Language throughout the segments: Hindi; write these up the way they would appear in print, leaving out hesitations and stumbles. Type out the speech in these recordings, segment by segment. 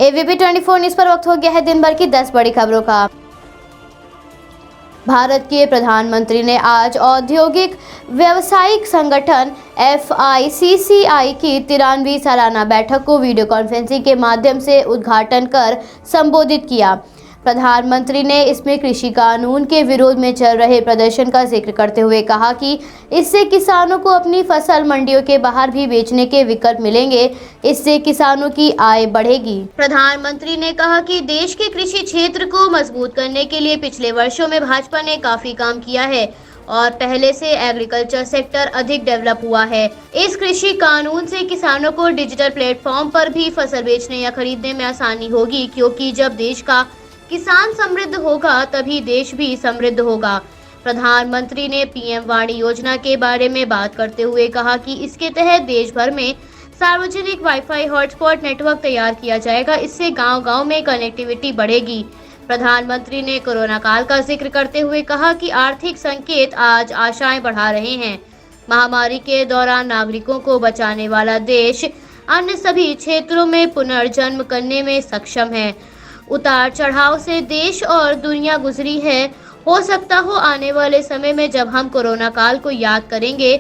एबीपी 24 न्यूज पर वक्त हो गया है दिन भर की 10 बड़ी खबरों का। भारत के प्रधानमंत्री ने आज औद्योगिक व्यावसायिक संगठन FICCI की 93वीं सालाना बैठक को वीडियो कॉन्फ्रेंसिंग के माध्यम से उद्घाटन कर संबोधित किया। प्रधानमंत्री ने इसमें कृषि कानून के विरोध में चल रहे प्रदर्शन का जिक्र करते हुए कहा कि इससे किसानों को अपनी फसल मंडियों के बाहर भी बेचने के विकल्प मिलेंगे, इससे किसानों की आय बढ़ेगी। प्रधानमंत्री ने कहा कि देश के कृषि क्षेत्र को मजबूत करने के लिए पिछले वर्षों में भाजपा ने काफी काम किया है और पहले से एग्रीकल्चर सेक्टर अधिक डेवलप हुआ है। इस कृषि कानून से किसानों को डिजिटल प्लेटफॉर्म पर भी फसल बेचने या खरीदने में आसानी होगी, क्योंकि जब देश का किसान समृद्ध होगा तभी देश भी समृद्ध होगा। प्रधानमंत्री ने पीएम वाणी योजना के बारे में बात करते हुए कहा कि इसके तहत देश भर में सार्वजनिक वाईफाई हॉटस्पॉट नेटवर्क तैयार किया जाएगा, इससे गांव-गांव में कनेक्टिविटी बढ़ेगी। प्रधानमंत्री ने कोरोना काल का जिक्र करते हुए कहा कि आर्थिक संकेत आज आशाएं बढ़ा रहे हैं। महामारी के दौरान नागरिकों को बचाने वाला देश अन्य सभी क्षेत्रों में पुनर्जन्म करने में सक्षम है। उतार चढ़ाव से देश और दुनिया गुजरी है। हो सकता हो आने वाले समय में जब हम कोरोना काल को याद करेंगे,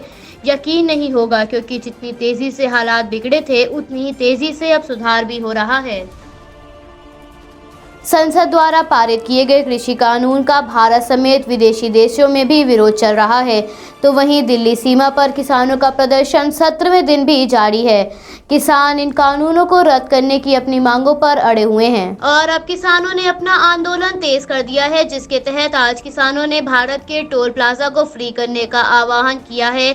यकीन नहीं होगा, क्योंकि जितनी तेजी से हालात बिगड़े थे उतनी ही तेजी से अब सुधार भी हो रहा है। संसद द्वारा पारित किए गए कृषि कानून का भारत समेत विदेशी देशों में भी विरोध चल रहा है, तो वहीं दिल्ली सीमा पर किसानों का प्रदर्शन 17वें दिन भी जारी है। किसान इन कानूनों को रद्द करने की अपनी मांगों पर अड़े हुए हैं और अब किसानों ने अपना आंदोलन तेज कर दिया है, जिसके तहत आज किसानों ने भारत के टोल प्लाजा को फ्री करने का आह्वान किया है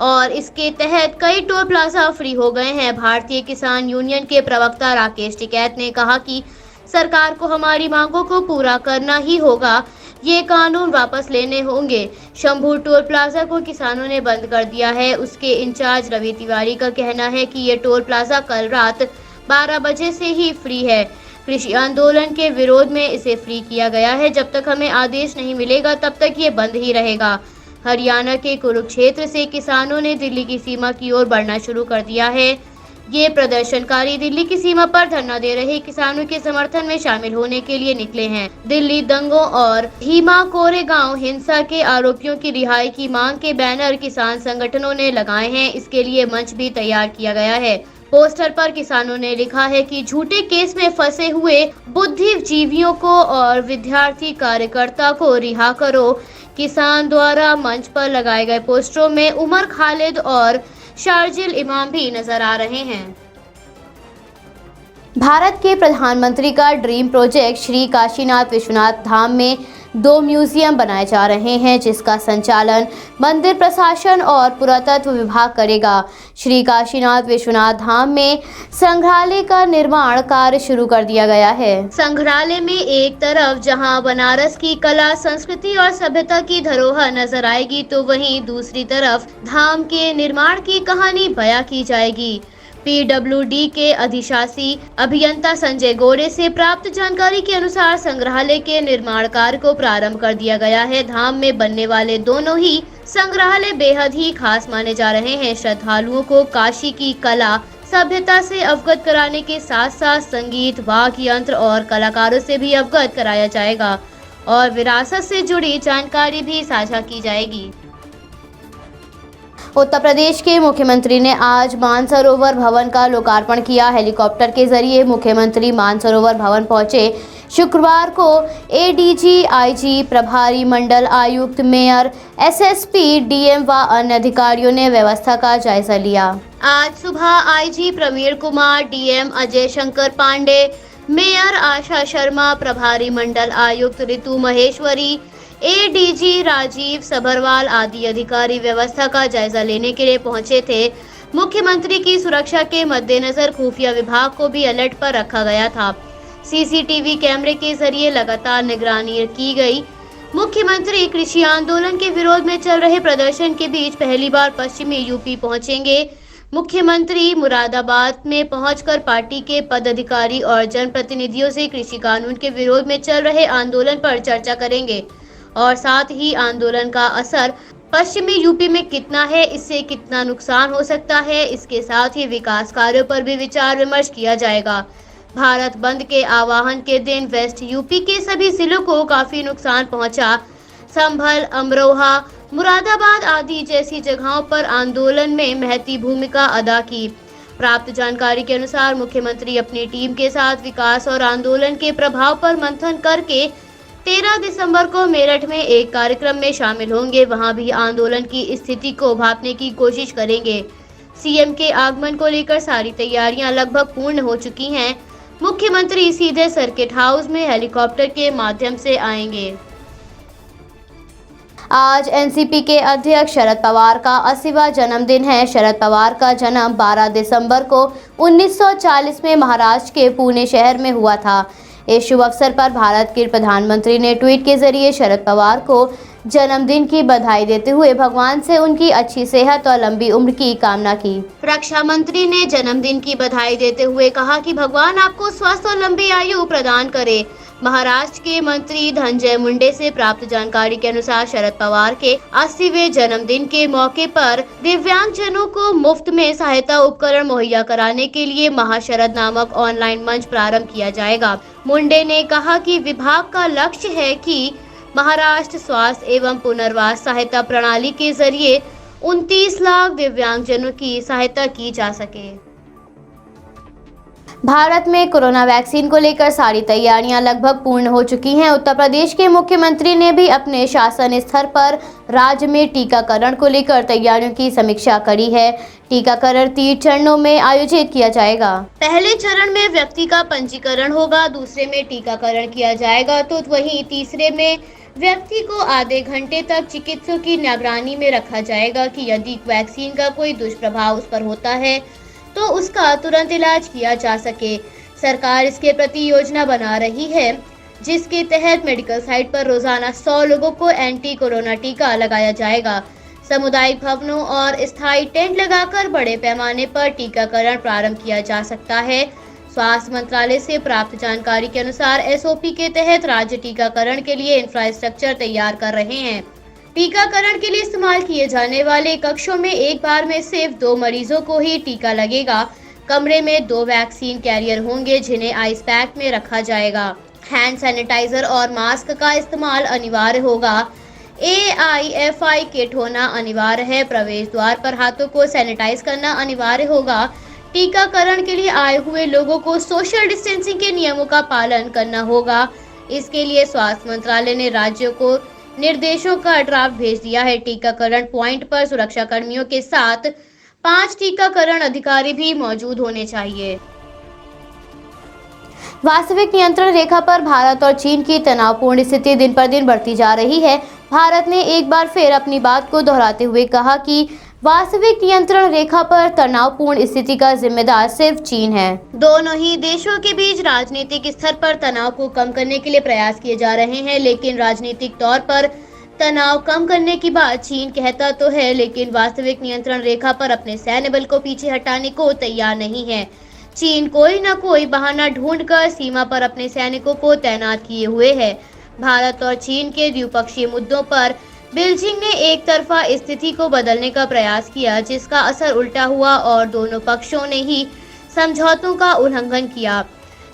और इसके तहत कई टोल प्लाजा फ्री हो गए हैं। भारतीय किसान यूनियन के प्रवक्ता राकेश टिकैत ने कहा कि सरकार को हमारी मांगों को पूरा करना ही होगा, ये कानून वापस लेने होंगे। शंभू टोल प्लाजा को किसानों ने बंद कर दिया है। उसके इंचार्ज रवि तिवारी का कहना है कि ये टोल प्लाजा कल रात 12 बजे से ही फ्री है। कृषि आंदोलन के विरोध में इसे फ्री किया गया है। जब तक हमें आदेश नहीं मिलेगा तब तक ये बंद ही रहेगा। हरियाणा के कुरुक्षेत्र से किसानों ने दिल्ली की सीमा की ओर बढ़ना शुरू कर दिया है। ये प्रदर्शनकारी दिल्ली की सीमा पर धरना दे रहे किसानों के समर्थन में शामिल होने के लिए निकले हैं। दिल्ली दंगों और भीमा कोरेगांव हिंसा के आरोपियों की रिहाई की मांग के बैनर किसान संगठनों ने लगाए हैं। इसके लिए मंच भी तैयार किया गया है। पोस्टर पर किसानों ने लिखा है कि झूठे केस में फंसे हुए बुद्धिजीवियों को और विद्यार्थी कार्यकर्ता को रिहा करो। किसान द्वारा मंच पर लगाए गए पोस्टरों में उमर खालिद और शार्जिल इमाम भी नजर आ रहे हैं। भारत के प्रधानमंत्री का ड्रीम प्रोजेक्ट श्री काशीनाथ विश्वनाथ धाम में 2 म्यूजियम बनाए जा रहे हैं, जिसका संचालन मंदिर प्रशासन और पुरातत्व विभाग करेगा। श्री काशीनाथ विश्वनाथ धाम में संग्रहालय का निर्माण कार्य शुरू कर दिया गया है। संग्रहालय में एक तरफ जहां बनारस की कला, संस्कृति और सभ्यता की धरोहर नजर आएगी, तो वहीं दूसरी तरफ धाम के निर्माण की कहानी बयां की जाएगी। PWD के अधिशासी अभियंता संजय गोरे से प्राप्त जानकारी के अनुसार संग्रहालय के निर्माण कार्य को प्रारंभ कर दिया गया है। धाम में बनने वाले दोनों ही संग्रहालय बेहद ही खास माने जा रहे हैं। श्रद्धालुओं को काशी की कला, सभ्यता से अवगत कराने के साथ साथ संगीत, वाद्य यंत्र और कलाकारों से भी अवगत कराया जाएगा और विरासत से जुड़ी जानकारी भी साझा की जाएगी। उत्तर प्रदेश के मुख्यमंत्री ने आज मानसरोवर भवन का लोकार्पण किया। हेलीकॉप्टर के जरिए मुख्यमंत्री मानसरोवर भवन पहुंचे। शुक्रवार को ADG, IG, प्रभारी मंडल आयुक्त, मेयर, SSP, DM व अन्य अधिकारियों ने व्यवस्था का जायजा लिया। आज सुबह IG Praveen Kumar, DM Ajay Shankar Pandey, mayor Asha Sharma, प्रभारी मंडल आयुक्त ऋतु महेश्वरी, ADG राजीव सभरवाल आदि अधिकारी व्यवस्था का जायजा लेने के लिए पहुंचे थे। मुख्यमंत्री की सुरक्षा के मद्देनजर खुफिया विभाग को भी अलर्ट पर रखा गया था। CCTV कैमरे के जरिए लगातार निगरानी की गई। मुख्यमंत्री कृषि आंदोलन के विरोध में चल रहे प्रदर्शन के बीच पहली बार पश्चिमी यूपी पहुंचेंगे। मुख्यमंत्री मुरादाबाद में पहुंचकर पार्टी के पदाधिकारी और जनप्रतिनिधियों से कृषि कानून के विरोध में चल रहे आंदोलन पर चर्चा करेंगे और साथ ही आंदोलन का असर पश्चिमी यूपी में कितना है, इससे कितना नुकसान हो सकता है, इसके साथ ही विकास कार्यों पर भी विचार विमर्श किया जाएगा। भारत बंद के आह्वान के दिन वेस्ट यूपी के सभी जिलों को काफी नुकसान पहुंचा। संभल, अमरोहा, मुरादाबाद आदि जैसी जगहों पर आंदोलन में महती भूमिका अदा की। प्राप्त जानकारी के अनुसार मुख्यमंत्री अपनी टीम के साथ विकास और आंदोलन के प्रभाव पर मंथन करके 13 दिसंबर को मेरठ में एक कार्यक्रम में शामिल होंगे। वहां भी आंदोलन की स्थिति को भांपने की कोशिश करेंगे। सीएम के आगमन को लेकर सारी तैयारियां लगभग पूर्ण हो चुकी हैं। मुख्यमंत्री सीधे सर्किट हाउस में हेलीकॉप्टर के माध्यम से आएंगे। आज एनसीपी के अध्यक्ष शरद पवार का 80वां जन्मदिन है। शरद पवार का जन्म 12 दिसंबर को 1940 में महाराष्ट्र के पुणे शहर में हुआ था। इस शुभ अवसर पर भारत के प्रधानमंत्री ने ट्वीट के जरिए शरद पवार को जन्मदिन की बधाई देते हुए भगवान से उनकी अच्छी सेहत और लंबी उम्र की कामना की। रक्षा मंत्री ने जन्मदिन की बधाई देते हुए कहा कि भगवान आपको स्वास्थ्य और लंबी आयु प्रदान करे। महाराष्ट्र के मंत्री धनंजय मुंडे से प्राप्त जानकारी के अनुसार शरद पवार के 80वें जन्मदिन के मौके पर दिव्यांगजनों को मुफ्त में सहायता उपकरण मुहैया कराने के लिए महाशरद नामक ऑनलाइन मंच प्रारंभ किया जाएगा। मुंडे ने कहा कि विभाग का लक्ष्य है कि महाराष्ट्र स्वास्थ्य एवं पुनर्वास सहायता प्रणाली के जरिए 29 लाख दिव्यांगजनों की सहायता की जा सके। भारत में कोरोना वैक्सीन को लेकर सारी तैयारियां लगभग पूर्ण हो चुकी हैं। उत्तर प्रदेश के मुख्यमंत्री ने भी अपने शासन स्तर पर राज्य में टीकाकरण को लेकर तैयारियों की समीक्षा करी है। टीकाकरण 3 चरणों में आयोजित किया जाएगा। पहले चरण में व्यक्ति का पंजीकरण होगा, दूसरे में टीकाकरण किया जाएगा तो वहीं तीसरे में व्यक्ति को आधे घंटे तक चिकित्सकों की निगरानी में रखा जाएगा कि यदि वैक्सीन का कोई दुष्प्रभाव उस पर होता है तो उसका तुरंत इलाज किया जा सके। सरकार इसके प्रति योजना बना रही है, जिसके तहत मेडिकल साइट पर रोजाना 100 लोगों को एंटी कोरोना टीका लगाया जाएगा। सामुदायिक भवनों और स्थायी टेंट लगाकर बड़े पैमाने पर टीकाकरण प्रारंभ किया जा सकता है। स्वास्थ्य मंत्रालय से प्राप्त जानकारी के अनुसार एसओपी के तहत राज्य टीकाकरण के लिए इंफ्रास्ट्रक्चर तैयार कर रहे हैं। टीकाकरण के लिए इस्तेमाल किए जाने वाले कक्षों में एक बार में सिर्फ 2 मरीजों को ही टीका लगेगा। कमरे में 2 वैक्सीन कैरियर होंगे जिन्हें आइस पैक में रखा जाएगा। हैंड सैनिटाइजर और मास्क का इस्तेमाल अनिवार्य होगा। AIFI किट होना अनिवार्य है। प्रवेश द्वार पर हाथों को सैनिटाइज करना अनिवार्य होगा। टीकाकरण के लिए आए हुए लोगों को सोशल डिस्टेंसिंग के नियमों का पालन करना होगा। इसके लिए स्वास्थ्य मंत्रालय ने राज्यों को निर्देशों का ड्राफ्ट भेज दिया है। टीकाकरण पॉइंट पर सुरक्षा कर्मियों के साथ 5 टीकाकरण अधिकारी भी मौजूद होने चाहिए। वास्तविक नियंत्रण रेखा पर भारत और चीन की तनावपूर्ण स्थिति दिन पर दिन बढ़ती जा रही है। भारत ने एक बार फिर अपनी बात को दोहराते हुए कहा कि वास्तविक नियंत्रण रेखा पर तनावपूर्ण स्थिति का जिम्मेदार सिर्फ चीन है। दोनों ही देशों के बीच राजनीतिक स्तर पर तनाव को कम करने के लिए प्रयास किए जा रहे हैं, लेकिन राजनीतिक तौर पर तनाव कम करने की बात चीन कहता तो है, लेकिन वास्तविक नियंत्रण रेखा पर अपने सैन्य बल को पीछे हटाने को तैयार नहीं है। चीन कोई न कोई बहाना ढूंढकर सीमा पर अपने सैनिकों को तैनात किए हुए है। भारत और चीन के द्विपक्षीय मुद्दों पर बीजिंग ने एक तरफा स्थिति को बदलने का प्रयास किया, जिसका असर उल्टा हुआ और दोनों पक्षों ने ही समझौतों का उल्लंघन किया।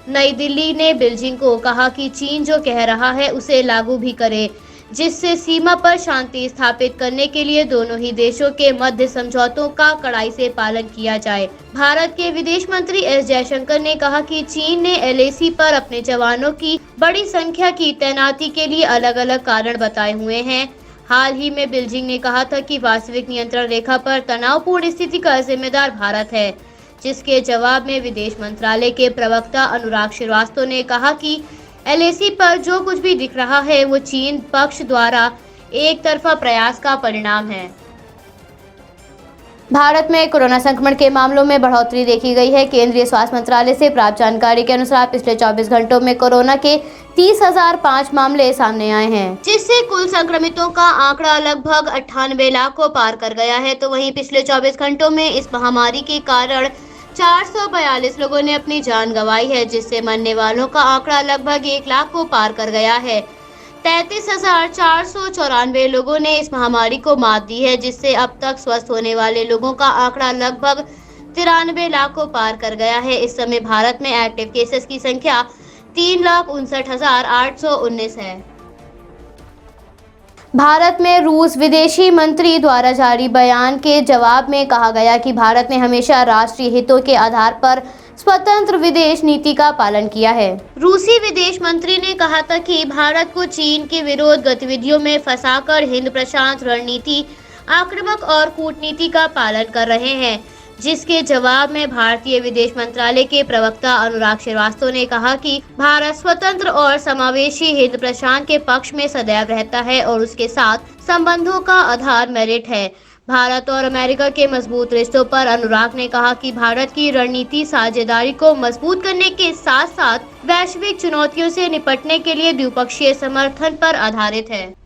नई दिल्ली ने बीजिंग को कहा कि चीन जो कह रहा है उसे लागू भी करे, जिससे सीमा पर शांति स्थापित करने के लिए दोनों ही देशों के मध्य समझौतों का कड़ाई से पालन किया जाए। भारत के विदेश मंत्री एस जयशंकर ने कहा कि चीन ने LAC पर अपने जवानों की बड़ी संख्या की तैनाती के लिए अलग अलग कारण बताए हुए हैं। हाल ही में बीजिंग ने कहा था कि वास्तविक नियंत्रण रेखा पर तनावपूर्ण स्थिति का जिम्मेदार भारत है, जिसके जवाब में विदेश मंत्रालय के प्रवक्ता अनुराग श्रीवास्तव ने कहा कि LAC पर जो कुछ भी दिख रहा है वो चीन पक्ष द्वारा एक तरफा प्रयास का परिणाम है। भारत में कोरोना संक्रमण के मामलों में बढ़ोतरी देखी गई है। केंद्रीय स्वास्थ्य मंत्रालय से प्राप्त जानकारी के अनुसार पिछले 24 घंटों में कोरोना के 30,005 मामले सामने आए हैं, जिससे कुल संक्रमितों का आंकड़ा लगभग 98 लाख को पार कर गया है। तो वहीं पिछले 24 घंटों में इस महामारी के कारण 442 लोगों ने अपनी जान गंवाई है, जिससे मरने वालों का आंकड़ा लगभग 1 लाख को पार कर गया है। 33,494 लोगों ने इस महामारी को मात दी है, जिससे अब तक स्वस्थ होने वाले लोगों का आंकड़ा लगभग 93 लाख को पार कर गया है। इस समय भारत में एक्टिव केसेस की संख्या 3,59,819 है। भारत में रूस विदेशी मंत्री द्वारा जारी बयान के जवाब में कहा गया कि भारत ने हमेशा राष्ट्रीय हितों के आधार पर स्वतंत्र विदेश नीति का पालन किया है। रूसी विदेश मंत्री ने कहा था कि भारत को चीन के विरोध गतिविधियों में फंसाकर हिंद प्रशांत रणनीति, आक्रामक और कूटनीति का पालन कर रहे हैं, जिसके जवाब में भारतीय विदेश मंत्रालय के प्रवक्ता अनुराग श्रीवास्तव ने कहा कि भारत स्वतंत्र और समावेशी हिंद प्रशांत के पक्ष में सदैव रहता है और उसके साथ संबंधों का आधार मेरिट है। भारत और अमेरिका के मजबूत रिश्तों पर अनुराग ने कहा कि भारत की रणनीति साझेदारी को मजबूत करने के साथ साथ वैश्विक चुनौतियों से निपटने के लिए द्विपक्षीय समर्थन पर आधारित है।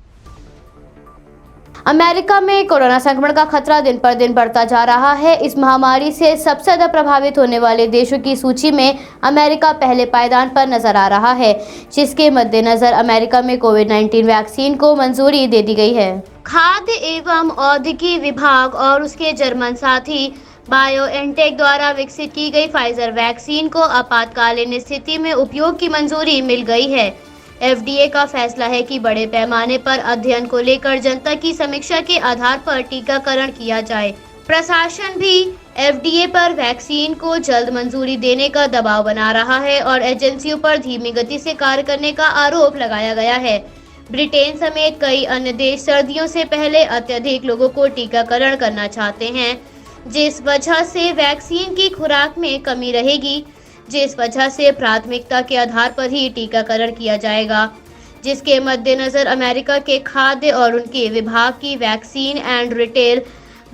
अमेरिका में कोरोना संक्रमण का खतरा दिन पर दिन बढ़ता जा रहा है। इस महामारी से सबसे ज्यादा प्रभावित होने वाले देशों की सूची में अमेरिका पहले पायदान पर नजर आ रहा है, जिसके मद्देनजर अमेरिका में कोविड-19 वैक्सीन को मंजूरी दे दी गई है। खाद्य एवं औद्योगिक विभाग और उसके जर्मन साथी बायोएनटेक द्वारा विकसित की गई फाइजर वैक्सीन को आपातकालीन स्थिति में उपयोग की मंजूरी मिल गई है। FDA का फैसला है कि बड़े पैमाने पर अध्ययन को लेकर जनता की समीक्षा के आधार पर टीकाकरण किया जाए। प्रशासन भी FDA पर वैक्सीन को जल्द मंजूरी देने का दबाव बना रहा है और एजेंसियों पर धीमी गति से कार्य करने का आरोप लगाया गया है। ब्रिटेन समेत कई अन्य देश सर्दियों से पहले अत्यधिक लोगों को टीकाकरण करना चाहते हैं, जिस वजह से वैक्सीन की खुराक में कमी रहेगी, जिस वजह से प्राथमिकता के आधार पर ही टीकाकरण किया जाएगा, जिसके मद्देनजर अमेरिका के खाद्य और उनके विभाग की vaccine and retail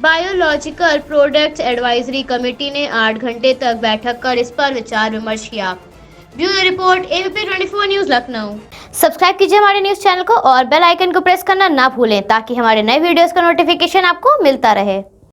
biological products advisory committee ने 8 घंटे तक बैठक कर इस पर विचार विमर्श किया। Bureau report ABP 24 news Lucknow. Subscribe कीजिए हमारे न्यूज चैनल को और बेल आइकन को प्रेस करना ना भूलें ताकि हमारे नए वीडियोस का नोटिफिकेशन आपको मिलता रहे।